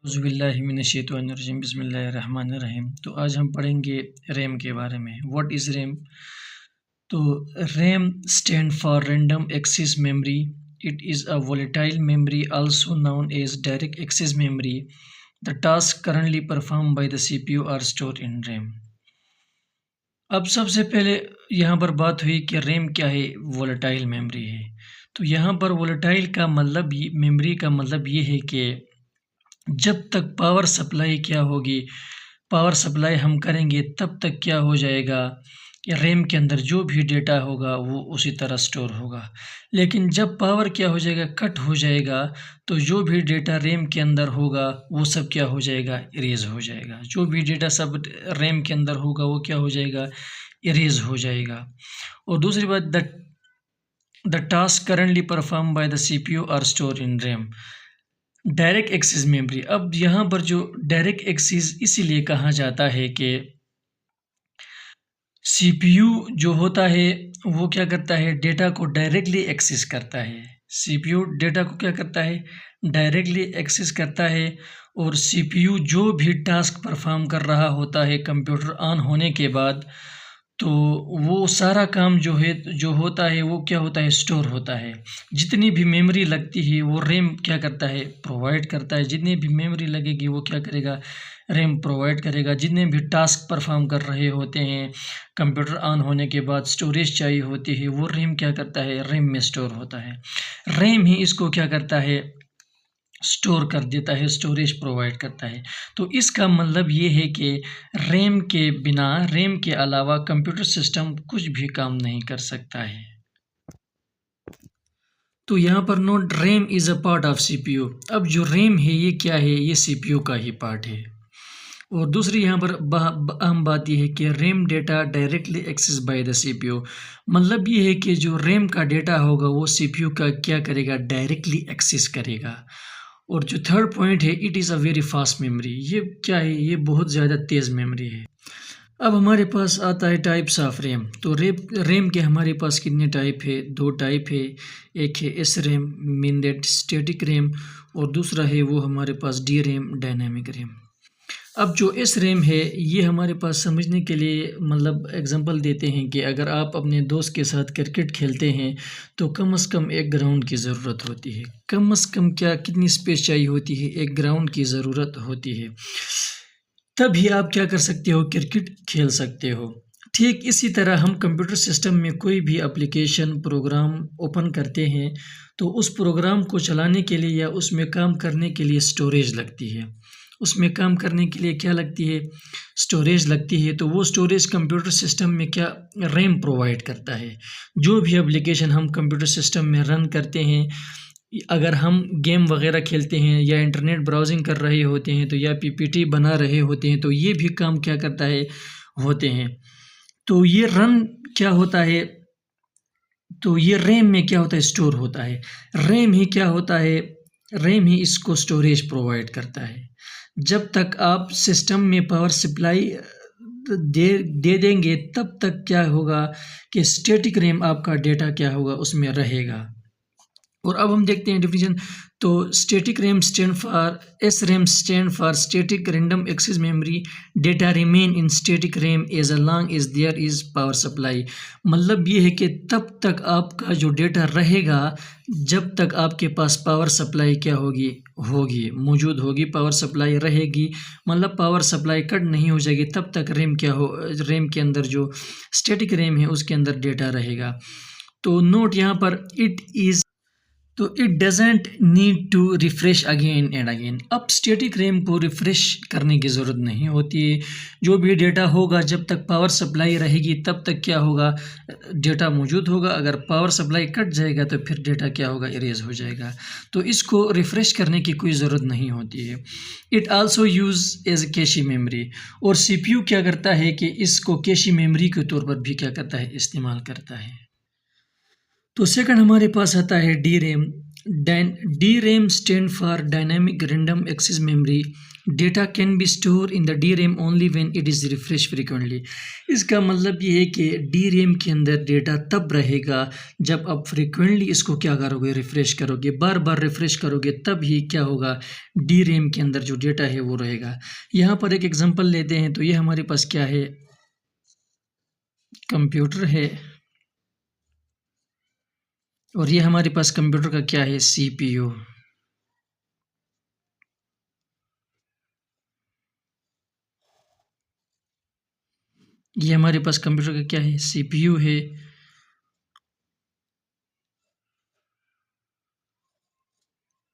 औज़ुबिल्लाहिमिनश्शैतानिर्रजीम बिस्मिल्लाहिर्रहमानिर्रहीम। तो आज हम पढ़ेंगे रैम के बारे में। What is RAM? तो RAM stand for random access memory. It is a volatile memory also known as direct access memory. The task currently perform by the CPU are stored in RAM. अब सबसे पहले यहाँ पर बात हुई कि RAM क्या है, वोलेटाइल मेमोरी है। तो यहाँ पर वोलेटाइल का मतलब मेमोरी का मतलब ये है कि जब तक पावर सप्लाई क्या होगी, पावर सप्लाई हम करेंगे तब तक क्या हो जाएगा, रैम के अंदर जो भी डेटा होगा वो उसी तरह स्टोर होगा। लेकिन जब पावर क्या हो जाएगा, कट हो जाएगा, तो जो भी डेटा रैम के अंदर होगा वो सब क्या हो जाएगा, इरेज हो जाएगा। जो भी डेटा सब रैम के अंदर होगा वो क्या हो जाएगा, इरेज हो जाएगा। और दूसरी बात, the task currently perform by the CPU are store in RAM. Direct access memory. अब यहाँ पर जो डायरेक्ट एक्सेस इसीलिए कहा जाता है कि सीपीयू जो होता है वो क्या करता है, डेटा को डायरेक्टली एक्सेस करता है। सीपीयू डेटा को क्या करता है, डायरेक्टली एक्सेस करता है। और सीपीयू जो भी टास्क परफॉर्म कर रहा होता है कंप्यूटर ऑन होने के बाद, तो वो सारा काम जो होता है वो क्या होता है, स्टोर होता है। जितनी भी मेमोरी लगती है वो रैम क्या करता है, प्रोवाइड करता है। जितनी भी मेमोरी लगेगी वो क्या करेगा, रैम प्रोवाइड करेगा। जितने भी टास्क परफॉर्म कर रहे होते हैं कंप्यूटर ऑन होने के बाद, स्टोरेज चाहिए होती है, वो रैम क्या करता है, रैम में स्टोर होता है। रैम ही इसको क्या करता है, स्टोर कर देता है, स्टोरेज प्रोवाइड करता है। तो इसका मतलब ये है कि रैम के बिना, रैम के अलावा कंप्यूटर सिस्टम कुछ भी काम नहीं कर सकता है। तो यहाँ पर note, RAM is a part of CPU. अब जो रैम है ये क्या है, ये सीपीयू का ही पार्ट है। और दूसरी यहाँ पर अहम बात यह है कि RAM data directly access by the CPU. मतलब ये है कि जो रैम का डेटा होगा वो सीपीयू का क्या करेगा, डायरेक्टली एक्सेस करेगा। और जो थर्ड पॉइंट है, it is a very fast memory. ये क्या है, ये बहुत ज़्यादा तेज़ मेमोरी है। अब हमारे पास आता है टाइप्स ऑफ रैम। तो रैम के हमारे पास कितने टाइप है, दो टाइप है। एक है S RAM, mean that static RAM, और दूसरा है वो हमारे पास डी रैम, डायनामिक रैम। अब जो एस रैम है ये हमारे पास समझने के लिए मतलब एग्जांपल देते हैं कि अगर आप अपने दोस्त के साथ क्रिकेट खेलते हैं तो कम से कम एक ग्राउंड की ज़रूरत होती है। कम से कम क्या, कितनी स्पेस चाहिए होती है, एक ग्राउंड की ज़रूरत होती है। तभी आप क्या कर सकते हो, क्रिकेट खेल सकते हो। ठीक इसी तरह हम कंप्यूटर सिस्टम में कोई भी एप्लीकेशन, प्रोग्राम ओपन करते हैं तो उस प्रोग्राम को चलाने के लिए या उसमें काम करने के लिए स्टोरेज लगती है। उसमें काम करने के लिए क्या लगती है, स्टोरेज लगती है। तो वो स्टोरेज कंप्यूटर सिस्टम में क्या, रैम प्रोवाइड करता है। जो भी एप्लीकेशन हम कंप्यूटर सिस्टम में रन करते हैं, अगर हम गेम वगैरह खेलते हैं या इंटरनेट ब्राउजिंग कर रहे होते हैं तो या पीपीटी बना रहे होते हैं, तो ये भी काम क्या करता है, होते हैं। तो ये रन क्या होता है, तो ये रैम में क्या होता है, स्टोर होता है। रैम ही क्या होता है, रैम ही इसको स्टोरेज प्रोवाइड करता है। जब तक आप सिस्टम में पावर सप्लाई दे देंगे तब तक क्या होगा कि स्टैटिक रैम आपका डेटा क्या होगा, उसमें रहेगा। और अब हम देखते हैं डिफिनीशन। तो static RAM stand for, S RAM stand for static random access memory. Data remain in static RAM as long as there is power supply. मतलब ये है कि तब तक आपका जो डेटा रहेगा जब तक आपके पास पावर सप्लाई क्या होगी, मौजूद होगी, पावर सप्लाई रहेगी। मतलब पावर सप्लाई कट नहीं हो जाएगी तब तक रैम क्या हो, रैम के अंदर जो स्टैटिक रैम है उसके अंदर डेटा रहेगा। तो नोट यहाँ पर, it doesn't need to refresh again and again. अब स्टैटिक रैम को रिफ़्रेश करने की ज़रूरत नहीं होती है। जो भी डेटा होगा जब तक पावर सप्लाई रहेगी तब तक क्या होगा, डेटा मौजूद होगा। अगर पावर सप्लाई कट जाएगा तो फिर डेटा क्या होगा, इरेज हो जाएगा। तो इसको रिफ़्रेश करने की कोई ज़रूरत नहीं होती है। It also use as cache memory. और सीपीयू क्या करता है कि इसको कैशी मेमोरी के तौर पर भी क्या करता है, इस्तेमाल करता है। तो सेकंड हमारे पास आता है D RAM. DRAM stand for Dynamic Random Access Memory. Data can be stored in the DRAM only when it is refreshed frequently. इसका मतलब ये है कि DRAM के अंदर डेटा तब रहेगा जब आप फ्रिक्वेंटली इसको क्या करोगे, रिफ़्रेश करोगे, बार बार रिफ़्रेश करोगे, तब ही क्या होगा, DRAM के अंदर जो डेटा है वो रहेगा। यहाँ पर एक एग्जांपल लेते हैं। तो ये हमारे पास क्या है, कंप्यूटर है, और ये हमारे पास कंप्यूटर का क्या है, CPU। ये हमारे पास कंप्यूटर का क्या है, CPU है।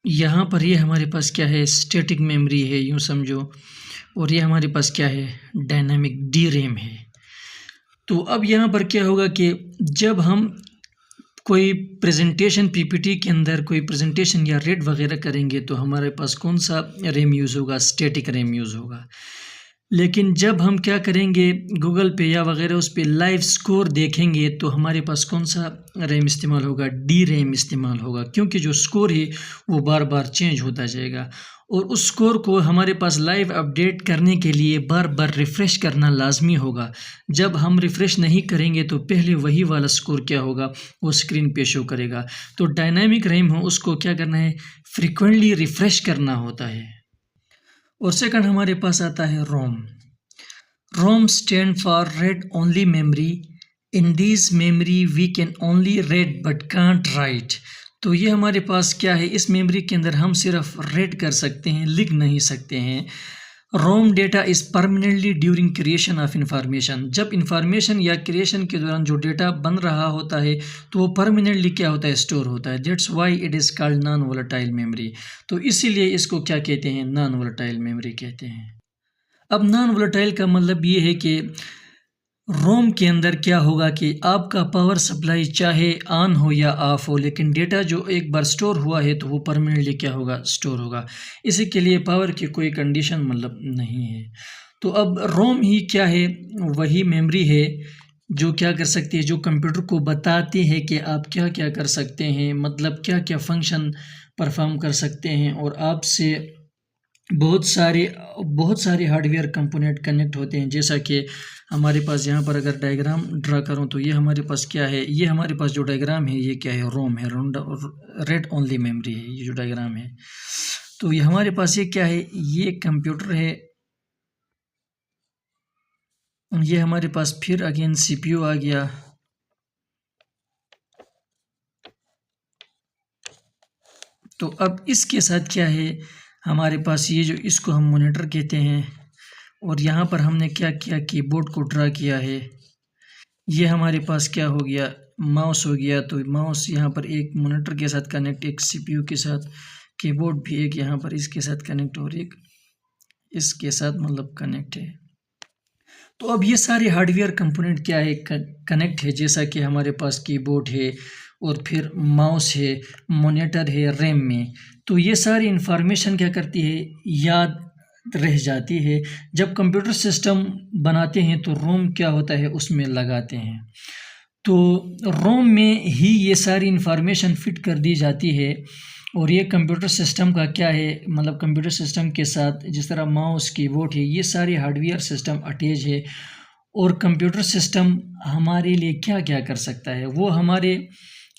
यहाँ पर ये हमारे पास क्या है, स्टैटिक मेमोरी है, यूँ समझो। और ये हमारे पास क्या है, डायनामिक DRAM है। तो अब यहाँ पर क्या होगा कि जब हम कोई प्रेजेंटेशन PPT के अंदर कोई प्रेजेंटेशन या रेट वगैरह करेंगे तो हमारे पास कौन सा रैम यूज़ होगा, स्टैटिक रैम यूज़ होगा। लेकिन जब हम क्या करेंगे, गूगल पे या वगैरह उस पर लाइव स्कोर देखेंगे तो हमारे पास कौन सा रैम इस्तेमाल होगा, DRAM इस्तेमाल होगा, क्योंकि जो स्कोर है वो बार बार चेंज होता जाएगा और उस स्कोर को हमारे पास लाइव अपडेट करने के लिए बार बार रिफ़्रेश करना लाजमी होगा। जब हम रिफ़्रेश नहीं करेंगे तो पहले वही वाला स्कोर क्या होगा, वो स्क्रीन पे शो करेगा। तो डायनामिक रैम हो उसको क्या करना है, फ्रिक्वेंटली रिफ़्रेश करना होता है। और सेकंड हमारे पास आता है ROM. ROM stand for read only memory. In this memory we can only read but can't write. तो ये हमारे पास क्या है, इस मेमोरी के अंदर हम सिर्फ रीड कर सकते हैं, लिख नहीं सकते हैं। ROM data is permanently during creation of information. जब इंफॉर्मेशन या क्रिएशन के दौरान जो डेटा बन रहा होता है तो वो परमानेंटली क्या होता है, स्टोर होता है। That's why it is called non volatile memory. तो इसीलिए इसको क्या कहते हैं, नॉन वोलेटाइल मेमोरी कहते हैं। अब नॉन वोलेटाइल का मतलब ये है कि रोम के अंदर क्या होगा कि आपका पावर सप्लाई चाहे ऑन हो या ऑफ हो, लेकिन डेटा जो एक बार स्टोर हुआ है तो वो परमानेंटली क्या होगा, स्टोर होगा। इसी के लिए पावर की कोई कंडीशन मतलब नहीं है। तो अब रोम ही क्या है, वही मेमोरी है जो क्या कर सकती है, जो कंप्यूटर को बताती है कि आप क्या क्या कर सकते हैं, मतलब क्या क्या फंक्शन परफॉर्म कर सकते हैं। और आपसे बहुत सारे हार्डवेयर कंपोनेंट कनेक्ट होते हैं। जैसा कि हमारे पास यहाँ पर अगर डायग्राम ड्रा करूँ तो ये हमारे पास क्या है, ये हमारे पास जो डायग्राम है ये क्या है, रोम है, रीड ओनली मेमोरी है ये जो डायग्राम है। तो ये हमारे पास ये क्या है, ये कंप्यूटर है, ये हमारे पास फिर अगेन CPU आ गया। तो अब इसके साथ क्या है, हमारे पास ये जो इसको हम मॉनिटर कहते हैं, और यहाँ पर हमने क्या किया, कीबोर्ड को ड्रा किया है। ये हमारे पास क्या हो गया, माउस हो गया। तो माउस यहाँ पर एक मॉनिटर के साथ कनेक्ट, एक CPU के साथ, कीबोर्ड भी एक यहाँ पर इसके साथ कनेक्ट और एक इसके साथ मतलब कनेक्ट है। तो अब ये सारे हार्डवेयर कंपोनेंट क्या है, कनेक्ट है। जैसा कि हमारे पास कीबोर्ड है और फिर माउस है, मॉनिटर है रैम में। तो ये सारी इंफॉर्मेशन क्या करती है, याद रह जाती है। जब कंप्यूटर सिस्टम बनाते हैं तो रोम क्या होता है, उसमें लगाते हैं। तो रोम में ही ये सारी इंफॉर्मेशन फिट कर दी जाती है। और ये कंप्यूटर सिस्टम का क्या है, मतलब कंप्यूटर सिस्टम के साथ जिस तरह माउस कीबोर्ड है, ये सारे हार्डवेयर सिस्टम अटैच है। और कंप्यूटर सिस्टम हमारे लिए क्या क्या कर सकता है, वो हमारे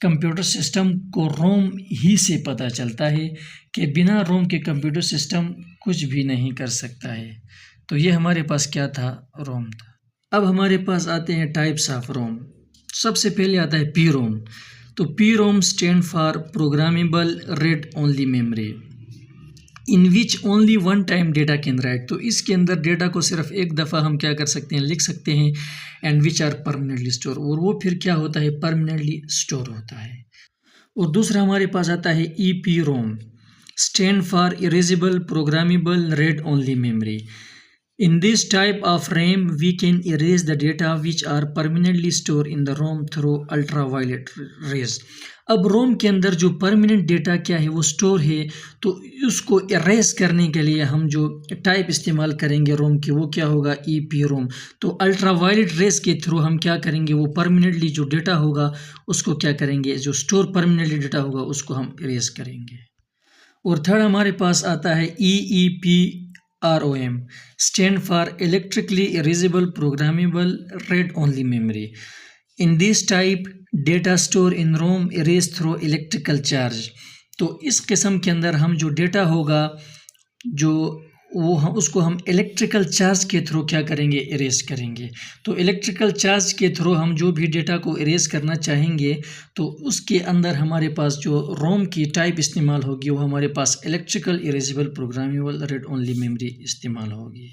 कंप्यूटर सिस्टम को रोम ही से पता चलता है कि बिना रोम के कंप्यूटर सिस्टम कुछ भी नहीं कर सकता है। तो ये हमारे पास क्या था, रोम था। अब हमारे पास आते हैं टाइप्स ऑफ रोम। सबसे पहले आता है PROM। तो PROM stand for programmable read only memory in which only one time data can write. तो इसके अंदर डेटा को सिर्फ एक दफ़ा हम क्या कर सकते हैं, लिख सकते हैं। And which are permanently store, और वो फिर क्या होता है, परमानेंटली स्टोर होता है। और दूसरा हमारे पास आता है EPROM stand for erasable programmable read only memory. In this type of RAM, we can erase the data which are permanently stored in the ROM through ultraviolet rays. अब रोम के अंदर जो परमानेंट डेटा क्या है वो स्टोर है, तो उसको इरेज करने के लिए हम जो टाइप इस्तेमाल करेंगे रोम की वो क्या होगा, ईपी रोम। तो अल्ट्रावायलेट रेस के थ्रू हम क्या करेंगे, वो परमानेंटली जो डेटा होगा उसको क्या करेंगे, जो स्टोर परमानेंटली डेटा होगा उसको हम इरेज करेंगे। और थर्ड हमारे पास आता है EEPROM, stand for electrically erasable programmable read only memory. In this type data store in ROM erase through electrical charge. तो इस किस्म के अंदर हम जो डेटा होगा जो वो उसको हम इलेक्ट्रिकल चार्ज के थ्रू क्या करेंगे, इरेज करेंगे। तो इलेक्ट्रिकल चार्ज के थ्रू हम जो भी डेटा को इरेज करना चाहेंगे तो उसके अंदर हमारे पास जो रोम की टाइप इस्तेमाल होगी वो हमारे पास electrical erasable programmable read only memory इस्तेमाल होगी।